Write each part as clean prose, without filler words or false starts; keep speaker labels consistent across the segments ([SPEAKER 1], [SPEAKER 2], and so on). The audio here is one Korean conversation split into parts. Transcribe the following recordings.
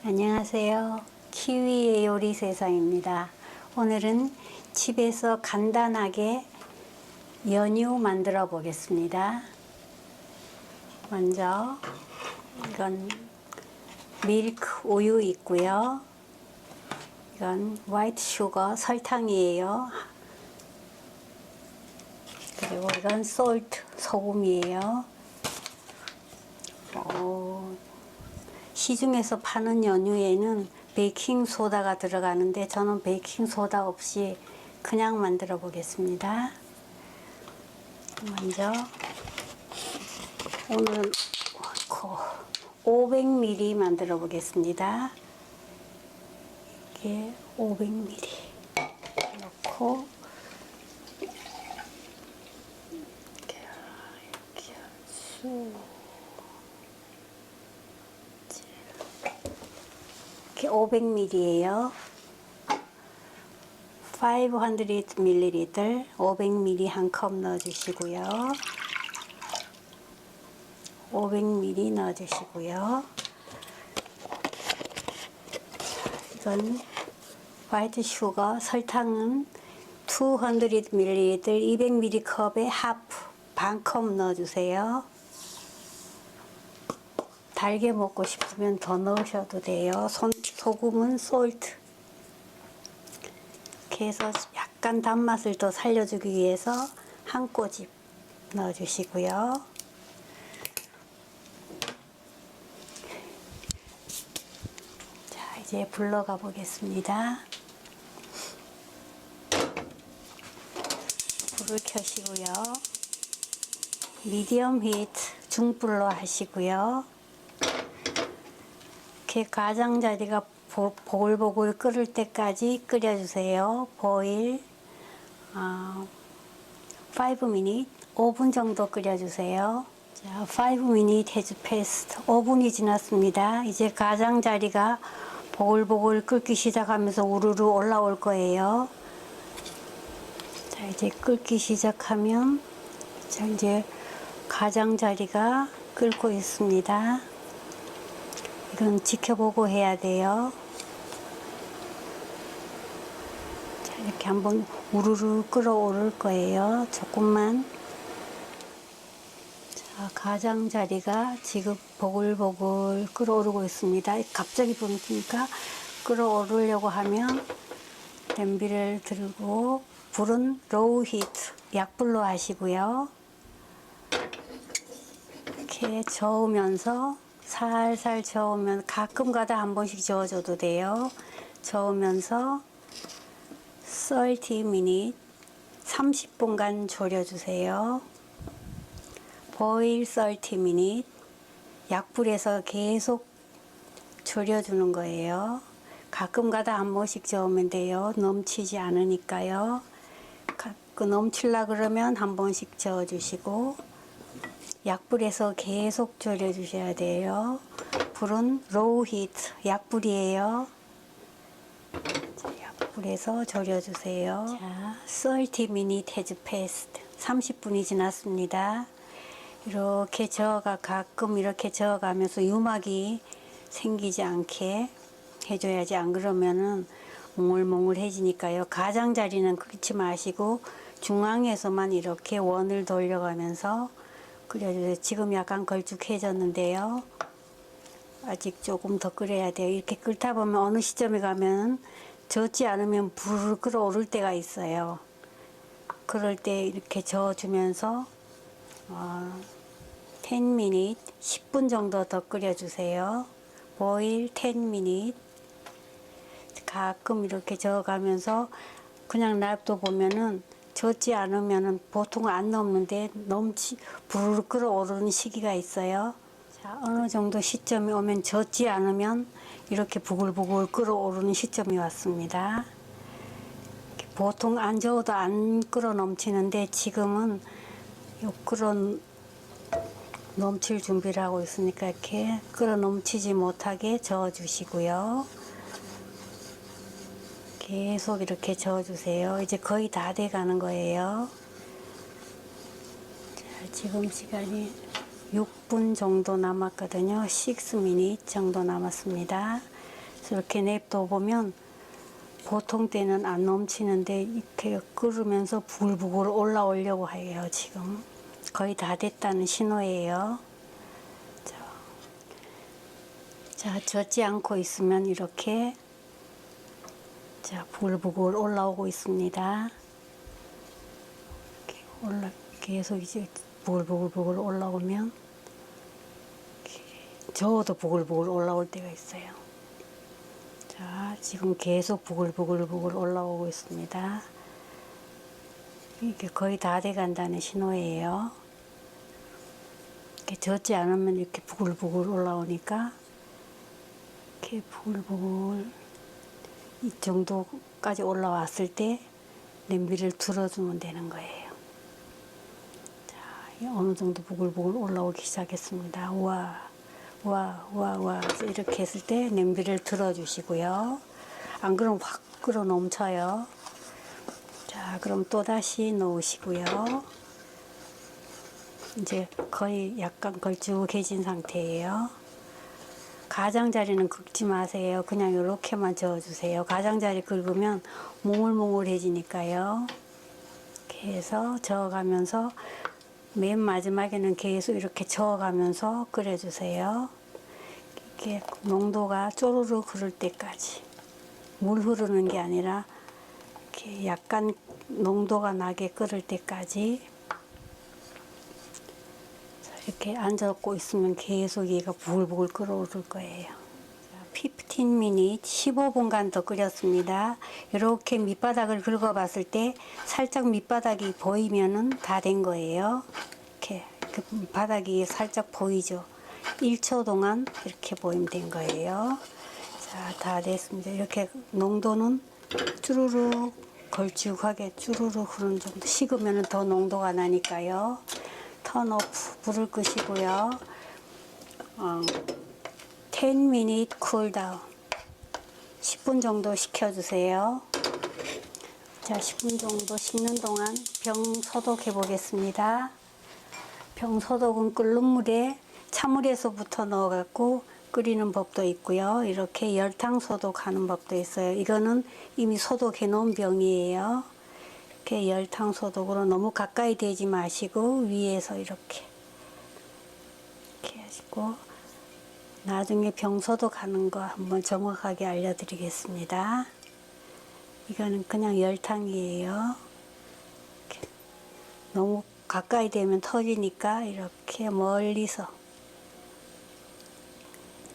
[SPEAKER 1] 안녕하세요. 키위의 요리 세상입니다. 오늘은 집에서 간단하게 연유 만들어 보겠습니다. 먼저 이건 밀크 우유 있고요. 이건 화이트 슈거 설탕이에요. 그리고 이건 솔트 소금이에요. 시중에서 파는 연유에는 베이킹 소다가 들어가는데 저는 베이킹 소다 없이 그냥 만들어 보겠습니다. 먼저 오늘 500ml 만들어 보겠습니다. 이게 500ml 넣고 이렇게 쑥 이렇게 500ml예요. 500ml 500ml 한 컵 넣어주시고요. 500ml 넣어주시고요. 이건 화이트 슈거 설탕은 200ml 200ml 컵에 하프 반 컵 넣어주세요. 달게 먹고 싶으면 더 넣으셔도 돼요. 소금은 솔트. 이렇게 해서 약간 단맛을 더 살려주기 위해서 한 꼬집 넣어주시고요. 자, 이제 불러 가 보겠습니다. 불을 켜시고요. 미디엄 히트 중불로 하시고요. 이렇게 가장자리가 보글보글 끓을 때까지 끓여주세요. 보일 5분 5분 정도 끓여주세요. 자, 5분 has passed. 5분이 지났습니다. 이제 가장자리가 보글보글 끓기 시작하면서 우르르 올라올 거예요. 자, 이제 끓기 시작하면 자, 이제 가장자리가 끓고 있습니다. 이건 지켜보고 해야 돼요. 자, 이렇게 한번 우르르 끓어오를 거예요. 조금만. 자, 가장자리가 지금 보글보글 끓어오르고 있습니다. 갑자기 보니까 끓어오르려고 하면 냄비를 들고 불은 로우 히트 약불로 하시고요. 이렇게 저으면서 살살 저으면 가끔가다 한 번씩 저어줘도 돼요. 저으면서 30분 30분간 졸여주세요. 보일 30분 약불에서 계속 졸여주는 거예요. 가끔가다 한 번씩 저으면 돼요. 넘치지 않으니까요. 넘칠라 그러면 한 번씩 저어주시고 약불에서 계속 졸여주셔야 돼요. 불은 로우 히트 약불이에요. 자, 약불에서 졸여주세요. 자, 30분 has passed. 30분이 지났습니다. 이렇게 가끔 이렇게 저어가면서 유막이 생기지 않게 해줘야지. 안 그러면은 몽글몽글해지니까요. 가장자리는 끓이지 마시고 중앙에서만 이렇게 원을 돌려가면서 끓여주세요. 지금 약간 걸쭉해졌는데요. 아직 조금 더 끓여야 돼요. 이렇게 끓다 보면 어느 시점에 가면 젖지 않으면 불을 끓어오를 때가 있어요. 그럴 때 이렇게 저어주면서 10분 10분 정도 더 끓여주세요. 보일 10분 가끔 이렇게 저어가면서 그냥 놔둬 보면은 젖지 않으면은 보통 안 넘는데 불을 끓어오르는 시기가 있어요. 자, 어느 정도 시점이 오면 젖지 않으면 이렇게 부글부글 끓어오르는 시점이 왔습니다. 보통 안 저어도 안 끓어 넘치는데 지금은 끓어 넘칠 준비를 하고 있으니까 이렇게 끓어 넘치지 못하게 저어 주시고요. 계속 이렇게 저어주세요. 이제 거의 다 돼 가는 거예요. 자, 지금 시간이 6분 정도 남았거든요. 6분 정도 남았습니다. 이렇게 냅둬 보면 보통 때는 안 넘치는데 이렇게 끓으면서 부글부글 올라오려고 해요. 지금 거의 다 됐다는 신호예요. 자, 젖지 않고 있으면 이렇게 자, 부글부글 올라오고 있습니다. 이렇게 계속 이제 부글부글 올라오면 저어도 부글부글 올라올 때가 있어요. 자, 지금 계속 부글부글 올라오고 있습니다. 이게 거의 다 돼간다는 신호예요. 이렇게 젖지 않으면 이렇게 부글부글 올라오니까 이렇게 부글부글 이 정도까지 올라왔을 때 냄비를 들어주면 되는 거예요. 자, 어느 정도 부글부글 올라오기 시작했습니다. 와. 이렇게 했을 때 냄비를 들어주시고요. 안 그러면 확 끓어 넘쳐요. 자, 그럼 또 다시 넣으시고요. 이제 거의 약간 걸쭉해진 상태예요. 가장자리는 긁지 마세요. 그냥 이렇게만 저어주세요. 가장자리 긁으면 몽글몽글해지니까요. 이렇게 해서 저어가면서 맨 마지막에는 계속 이렇게 저어가면서 끓여주세요. 이렇게 농도가 쪼르르 흐를 때까지. 물 흐르는 게 아니라 이렇게 약간 농도가 나게 끓을 때까지. 이렇게 앉아갖고 있으면 계속 얘가 부글부글 끓어오를 거예요. 15min, 15분간 더 끓였습니다. 이렇게 밑바닥을 긁어봤을 때 살짝 밑바닥이 보이면은 다 된 거예요. 이렇게 바닥이 살짝 보이죠. 1초 동안 이렇게 보이면 된 거예요. 자, 다 됐습니다. 이렇게 농도는 쭈루룩 걸쭉하게 쭈루룩 흐르는 정도. 식으면 더 농도가 나니까요. 턴 오프, 불을 끄시고요. 10min cool down. 10분 정도 식혀주세요. 자, 10분 정도 식는 동안 병 소독해 보겠습니다. 병 소독은 끓는 물에 찬물에서부터 넣어갖고 끓이는 법도 있고요. 이렇게 열탕 소독하는 법도 있어요. 이거는 이미 소독해 놓은 병이에요. 이렇게 열탕 소독으로 너무 가까이 대지 마시고 위에서 이렇게 하시고 나중에 병 소독하는 거 한번 정확하게 알려드리겠습니다. 이거는 그냥 열탕이에요. 이렇게 너무 가까이 되면 터지니까 이렇게 멀리서.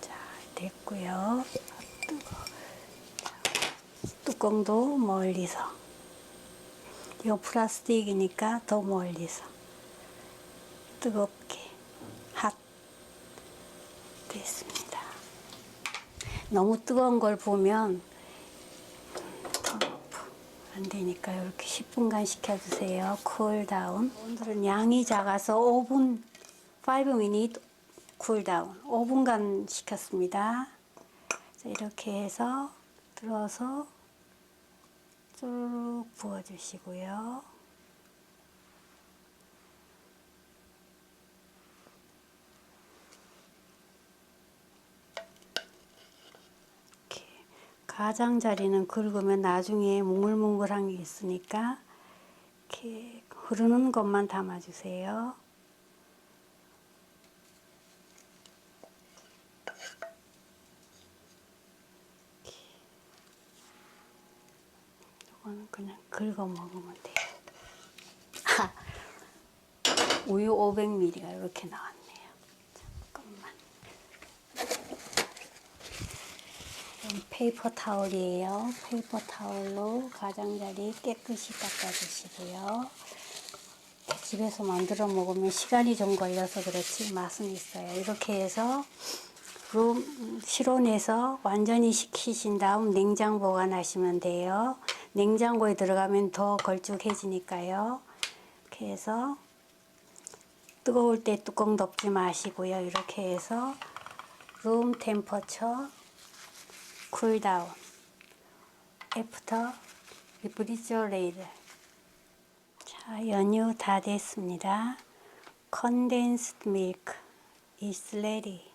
[SPEAKER 1] 자, 됐고요. 뚜껑도 멀리서. 이거 플라스틱이니까 더 멀리서. 뜨겁게. 핫. 됐습니다. 너무 뜨거운 걸 보면 안 되니까 이렇게 10분간 식혀주세요. 쿨다운. 오늘은 양이 작아서 5분, 5min 쿨다운. 5분간 식혔습니다. 자, 이렇게 해서 들어서 쭉 부어주시고요. 이렇게 가장자리는 긁으면 나중에 몽글몽글한 게 있으니까 이렇게 흐르는 것만 담아주세요. 이거는 그냥 긁어 먹으면 돼요. 우유 500ml가 이렇게 나왔네요. 잠깐만. 이건 페이퍼 타올이에요. 페이퍼 타올로 가장자리 깨끗이 닦아주시고요. 집에서 만들어 먹으면 시간이 좀 걸려서 그렇지 맛은 있어요. 이렇게 해서 실온에서 완전히 식히신 다음 냉장 보관하시면 돼요. 냉장고에 들어가면 더 걸쭉해지니까요. 이렇게 해서 뜨거울 때 뚜껑 덮지 마시고요. 이렇게 해서 룸 템퍼처 쿨다운 애프터 리프리저레이터. 자, 연유 다 됐습니다. Condensed milk is ready.